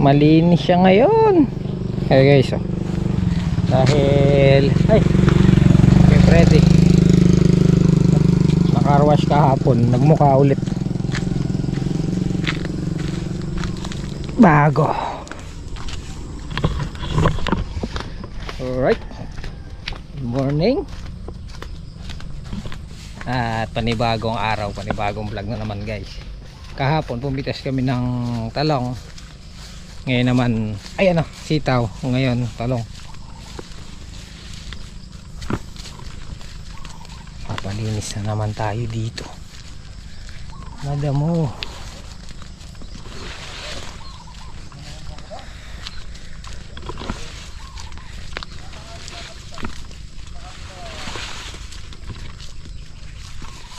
Malinis siya ngayon. Hey guys, oh. Dahil ready, nakarwash kahapon, nagmukha ulit bago. Alright, good morning. At panibagong araw, panibagong vlog na naman guys. Kahapon pumitas kami ng talong. Ngayon naman, ayan o, sitaw. Ngayon, talong. Papalinis na naman tayo dito. Madamo.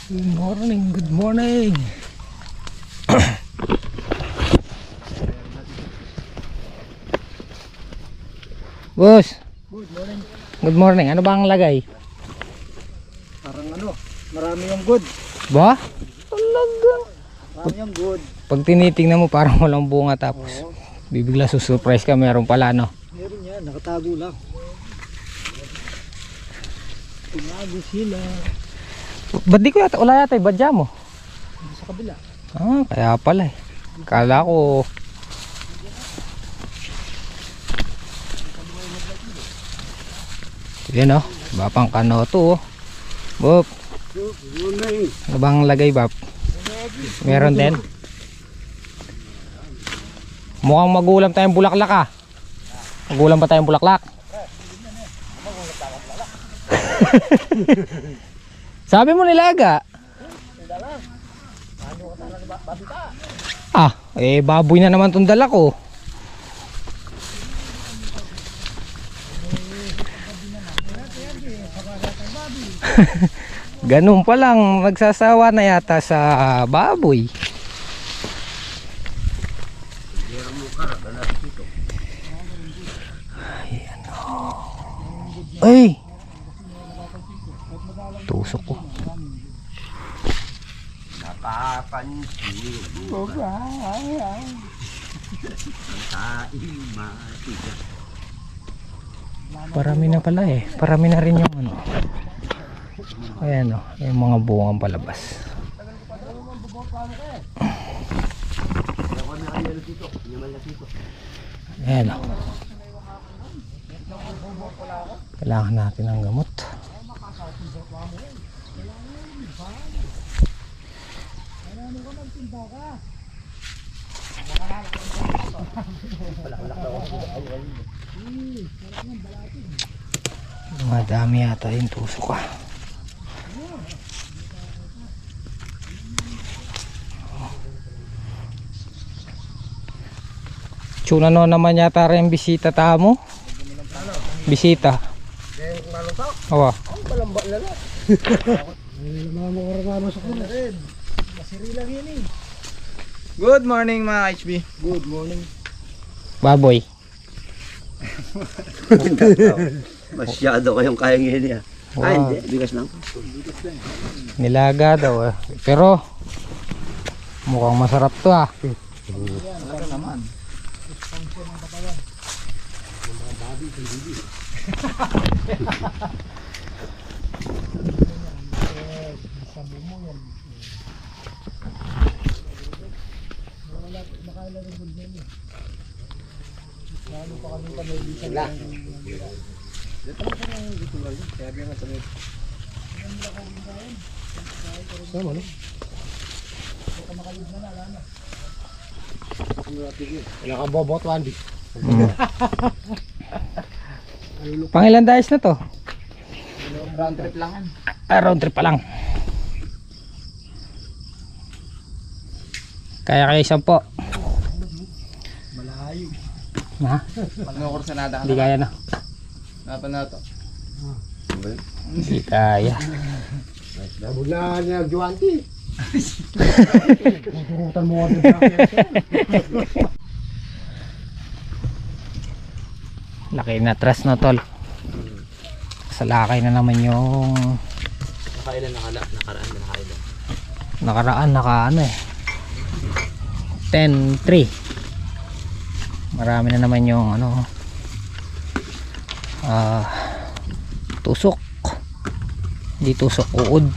Good morning, good morning. Boss. Good morning. Good morning. Ano ba ang lagay? Parang ano, marami yung good. Ba? Talaga. Marami yung good. Pag tinitingnan mo parang walang bunga tapos bibigla susurprise ka, meron pala no. Meron yan, nakatago lang. Tumago sila. Ba't di ko yata, wala yata yung badya mo? Sa kabila. Ah, kaya pala eh. Kala ko yan o, bapang kanoto o. Bob, Good morning. ano bang lagay Bap? Meron din? Mukhang magulam tayong bulaklak ah. Magulam pa tayong bulaklak. Sabi mo nilaga. Ah, eh baboy na naman tong dala ko. Ganun pa lang, nagsasawa na yata sa baboy. Ayan o. Ay! Tusok ko. Parami na pala eh. Parami na rin yung ano. Ayan o, yung mga bungang palabas. Ayan o. Kailangan natin ng gamot. Madami yata yung tusok ah. Tsuna no naman yata rin bisita tamo. Bisita. Awa. Palamba na lang. Masiri lang yun eh. Good morning mga HB. Good morning. Baboy. Masyado kayong kaya ngayon niya. Wow. Ay, hindi. Bigas lang. Nilaga daw eh. Pero mukhang masarap to ah. Ano naman? Wala ka bobot, Wandy. Pangilan dayos na to? Round trip lang yan. Ah, round trip pa lang. Kaya isang po. Malayo. Ha? Ano kursanada ka Hindi na? kaya na. Napa na to? Hindi kaya. Labog na niya, Juanti. Tuturutan mo ako. Laki na trust na tol. Salakay na naman yung Nakailan nakaraan na nakailan. nakaraan naka ano eh 10-3 Marami na naman yung ano, tusok. Hindi tusok, uod.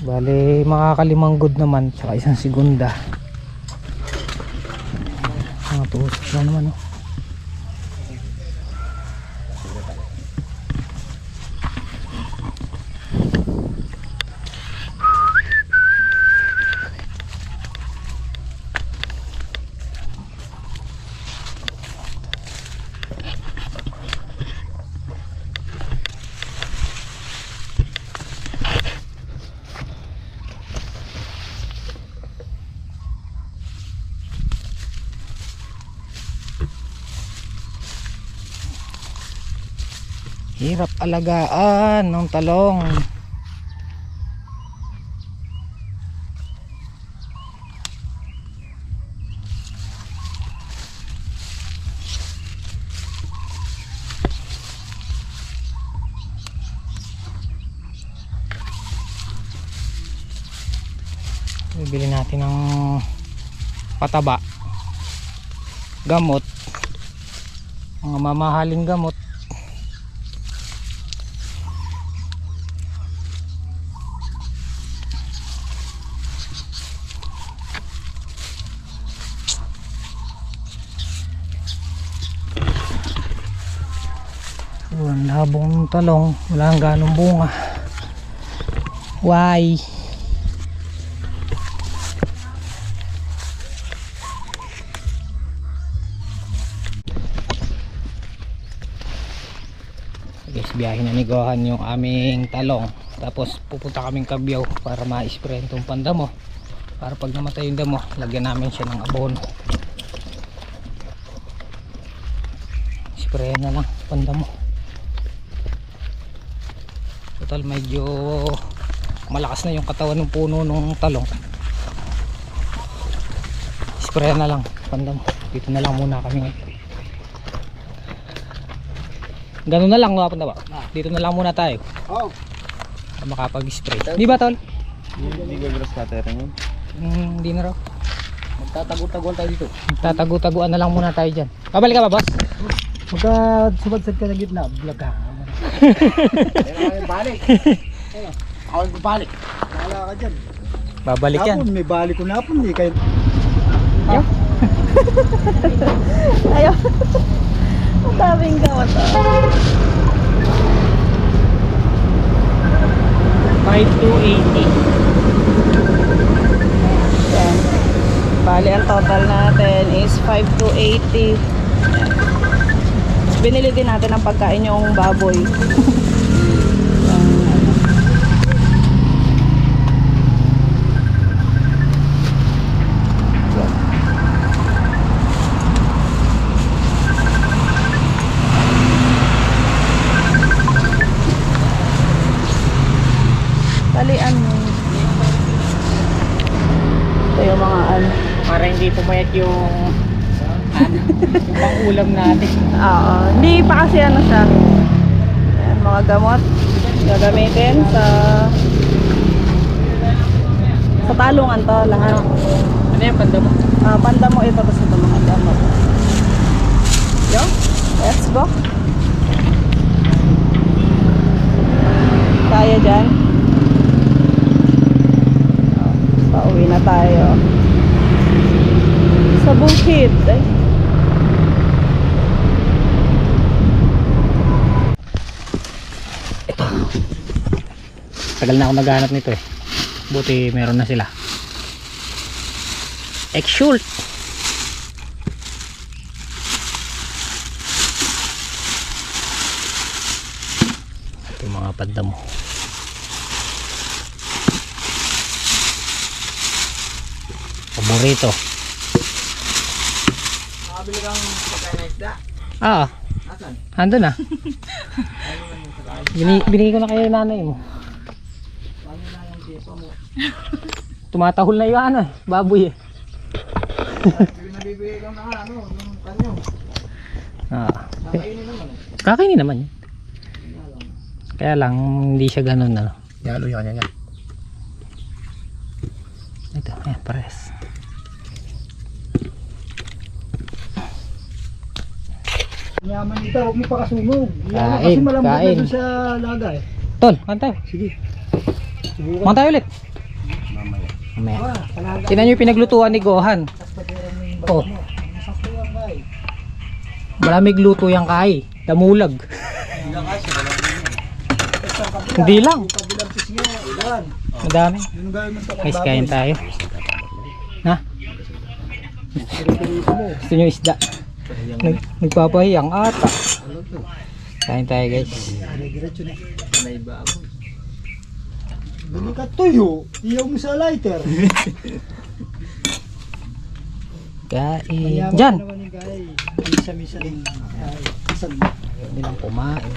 Bale, makakalimang good naman, tsaka isang segunda. Mga tusok na naman, oh. Hirap alagaan ng talong. Bibili natin ng pataba, gamot, mga mamahaling gamot. Ang habong ng talong, wala ang ganong bunga. Why? Guys, biyahin na ni Gohan yung aming talong. Tapos pupunta kaming Kabyaw para ma-spray itong pandamo. Para pag namatay yung damo, lagyan namin siya ng abono. Spray na lang pandamo. Total medyo malakas na yung katawan ng puno ng talong. Spray na lang pandamo. Dito na lang muna kami ngayon. Ganun na lang mga pandamo. Dito na lang muna tayo. Oh. Para makapag-spray. Di ba tol? Hindi ko grass cutter yun. Hindi na raw. Magtatago-taguan tayo dito. Tatagu-taguan na lang muna tayo dyan. Babalik ka ba boss? Magka sumadsad ka na gitna, vlog ka. Balik. Ako balik. Wala ka dyan. Babalik yan. Hapon, may balik ko na hapon. Hindi kayo. Ayaw. Ang daming gamot. 5280. Yan. Bali, ang total natin is 5280. Binili din natin ang pagkain yung baboy. Talian mo. Ito yung mga ano. Para hindi pumayat yung yung pang-ulam natin. Oo. Hindi pa kasi ano siya. Ayan, mga gamot. Gagamitin sa talungan to lahat. Ano yung panda mo? Panda mo ito tapos ito mga gamot. Yo, let's go. Kaya dyan. Pauwi na tayo. Sa bukid. Ay. Tagal na ako naghahanap nito eh. Buti meron na sila. Exult. Ito yung mga panda mo. Paborito. Nakabili kang pagkain na isda. Asan? Andun na. Binigay ko na kay nanay mo. Paano na yung keso mo? Tumatahol na yung ano, baboy eh. Nabibigay kang yung kanyo. Nakainin naman eh. Kakainin naman yun. Kaya lang hindi siya ganun ano. Yalo yan. Ito, ayan, pares. Yaman ito, huwag mo pa kasunog. Yaman kasi Kain, malambot na kain. doon sa laga eh. Tol, kain tayo. Sige. Subukan. Kumain tayo ulit. Mamaya. Talaga. Tingnan nyo yung pinaglutuan ni Gohan. Oh, Masakto yan, Kai. malamig luto yung kay. Damulag. Hindi lang. Kabilang pis nga. Yan. Madami. Yun gawin mo sa Guys, kain tayo. Ha? Pirito mo. Gusto nyo isda? Nagpapahiyang ata. Kain tayo guys. Diretso na. May iba ako. Dali ka tuyo. Iyaw mo sa lighter. Kain. Diyan. Naman ni Guy. Misa-misa rin. Ay, isang. Hindi lang kumain.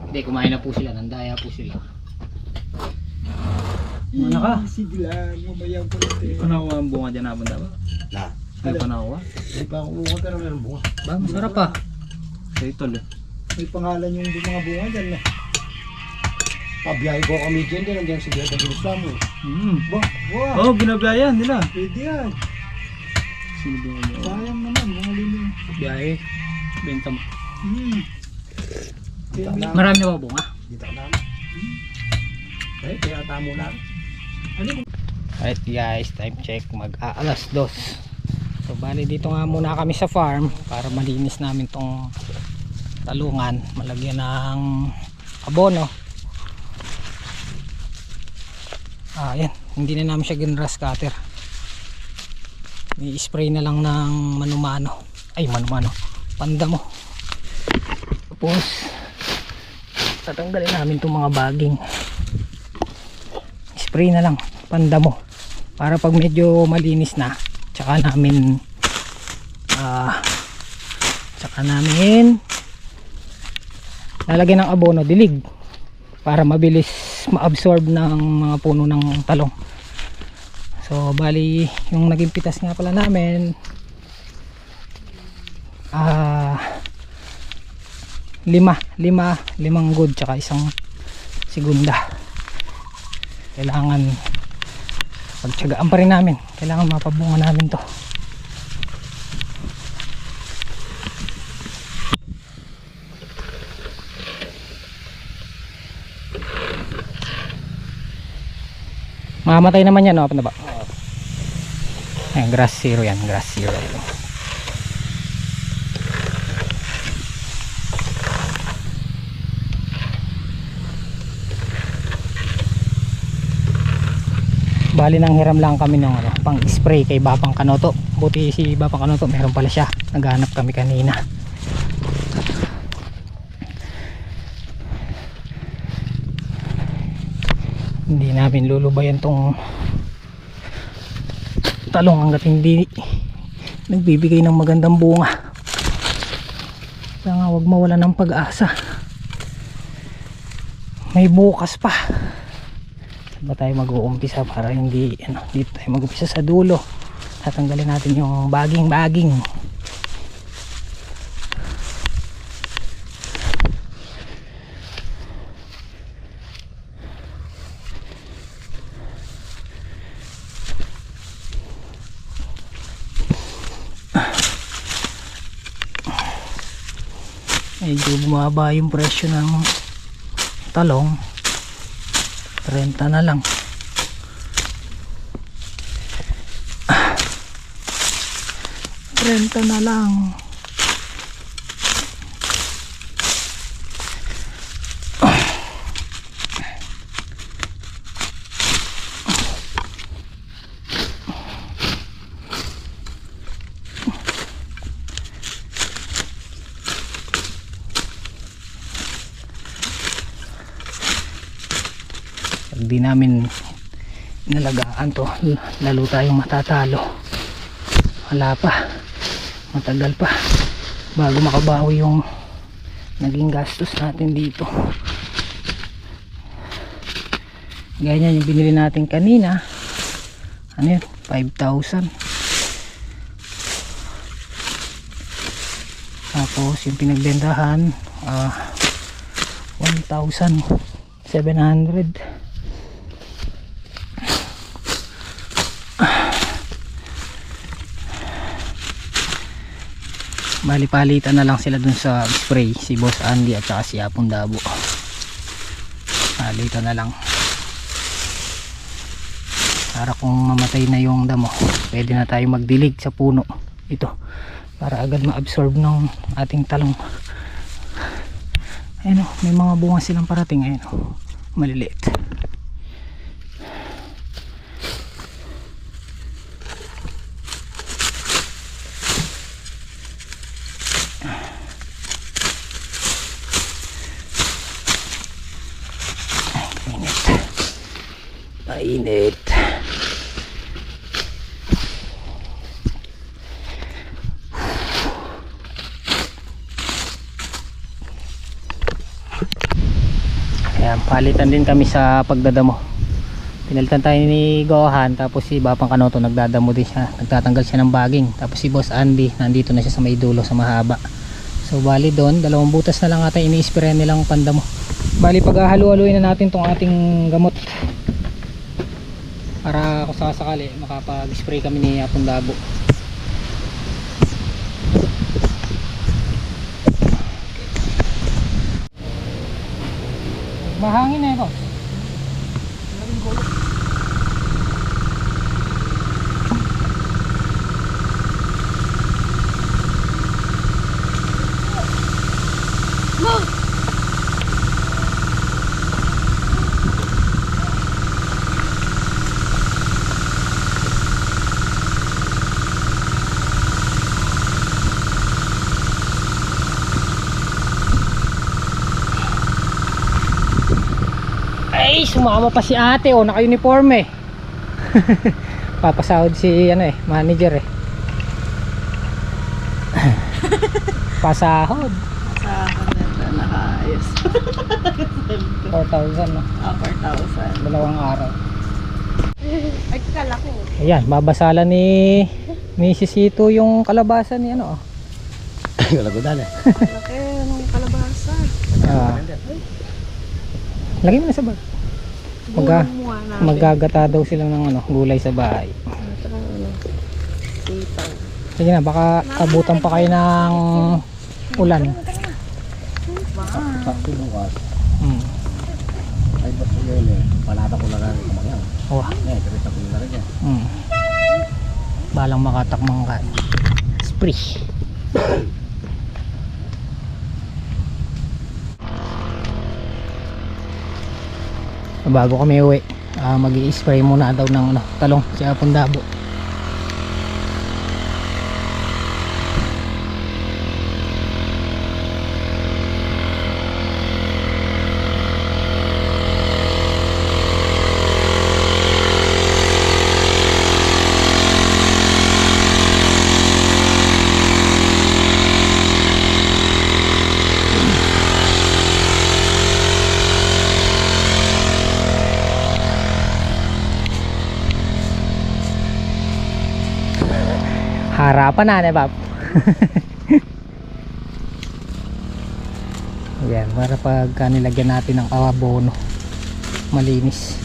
Hindi, kumain na po sila. Nandaya po sila. Ano ka? Sige lang. Mamayang ko natin. Panawa ang bunga dyan naman daw. Na. May panawa. Hindi pa ako kumuha pero meron bunga. Ba, masarap pa. Sa itol eh. May pangalan yung mga bunga dyan na. Pabiyahe ko kami dyan din. Nandiyan si Gata Gilislam eh. Ba? Wow. Oh, binabiyayan nila. Pwede yan. Sino ba yun? Sayang naman. Mga lili. Biyahe. Benta mo. Marami na ba bunga? Dito ka namin. Eh, kaya tamo lang. Alright guys, time check. Mag-aalas 2. So bali dito nga muna kami sa farm para malinis namin tong talungan. Malagyan ng abono. Ayan, hindi na namin siya ginrass cutter. I-spray na lang ng manumano. Ay, manumano. Pandamo. Tapos tatanggalin namin itong mga baging. Spray na lang, pandamo. Para pag medyo malinis na, tsaka namin lalagyan ng abono, dilig. Para mabilis ma-absorb ng mga puno ng talong. So bali yung naging pitas nga pala namin limang good tsaka isang segunda. Kailangan pagtyagaan pa rin namin, kailangan mapabunga namin to. Mamatay naman yan, no? Apa na ba? Ayan, grass zero yan, grass zero. Bali nang hiram lang kami ng pang spray kay Bapang Kanoto. Buti si Bapang Kanoto meron pala siya. Naghanap kami kanina. Hindi namin lulubayan tong talong hanggat hindi nagbibigay ng magandang bunga. Kaya nga huwag mawala ng pag-asa. May bukas pa. Ba tayo mag-uumpisa para hindi dito tayo mag-umpisa sa dulo. Tatanggalin natin yung baging. Medyo bumaba yung presyo ng talong. 30 na lang. Renta na lang. Di namin inalagaan to, lalo tayong matatalo. Wala pa, matagal pa bago makabawi yung naging gastos natin dito. Ganyan yung binili natin kanina, ano yun, 5,000. Tapos yung pinagbentahan 1,700. Bali palitan na lang sila dun sa spray, si Boss Andy at saka si Apong Dabo. Palitan na lang para kung mamatay na yung damo, pwede na tayo magdilig sa puno ito para agad ma-absorb ng ating talong. Ayun o, may mga bunga silang parating. Ayun o, maliliit. Mainit. Ayan, palitan din kami sa pagdadamo. Pinalitan tayo ni Gohan, tapos si Bapang Kanoto nagdadamo din siya, nagtatanggal siya ng baging. Tapos si Boss Andy nandito na siya sa may dulo sa mahaba. So bali doon, 2 butas na lang ata ini-spray nilang pandamo. Bali paghahalu-haluin na natin tong ating gamot para kung sakasakali makapag-spray kami ni Apong Dabo. Mahangin na ito. Ay, sumama pa si ate, oh, naka-uniforme. Papasahod si ano manager Pasahod. Sa kanila nakaayos. 4,000 no? 4,000. 2 araw. Ay, kala ko. Ayan, babasala ni Sisito yung kalabasa ni ano. Galagodan eh. Laki ng kalabasa. Lagay mo na sa bag. Maggagata daw sila ng ano, gulay sa bahay. Sitaw. Sige na, baka abutan pa kayo ng ulan. Sakto bukas. Ay, ba't yun eh? Panata ko na rin kumakyang. Oh. Karita ko na rin yan. Balang makatakmang ka. Spray. Bago kami uwi, mag-i-spray muna daw ng talong si Apong Dabo. Harapan na ni Bab. Yan, para pag nilagyan natin ng abono, malinis.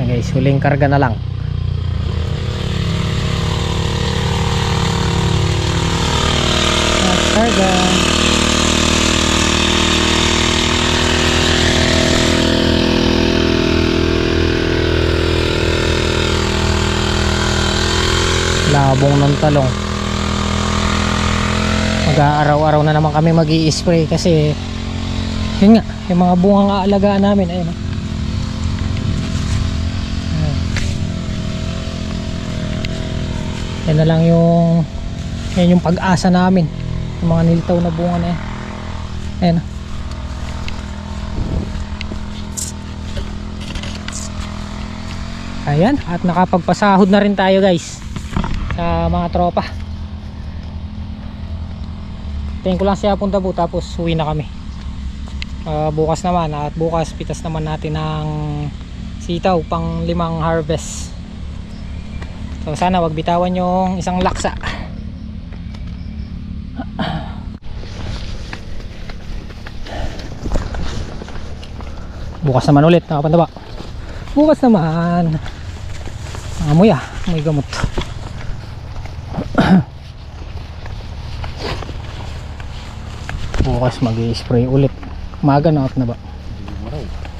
Guys, huling karga na lang. Karga. Labong ng talong. Mag-aaraw-araw na naman kami mag-i-spray kasi yun nga, yung mga bungang aalagaan namin ayun. Yan na lang yung pag-asa namin, yung mga nilitaw na bunga na yan. Ayan. Ayan, at nakapagpasahod na rin tayo guys sa mga tropa. Tingin ko lang siya punta po, tapos uwi na kami. Bukas naman, at bukas pitas naman natin ng sitaw pang 5 harvest. So sana wag bitawan yung isang laksa. Bukas naman ulit, nakapanda ba? Bukas naman. Amoy may gamot. Bukas mag-i-spray ulit. Umaga na na ba?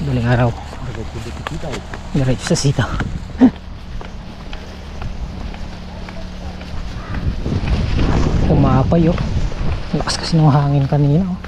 Daling araw. Diretso sa sitaw. Umapay oh. Lakas kasi ng hangin kanina oh.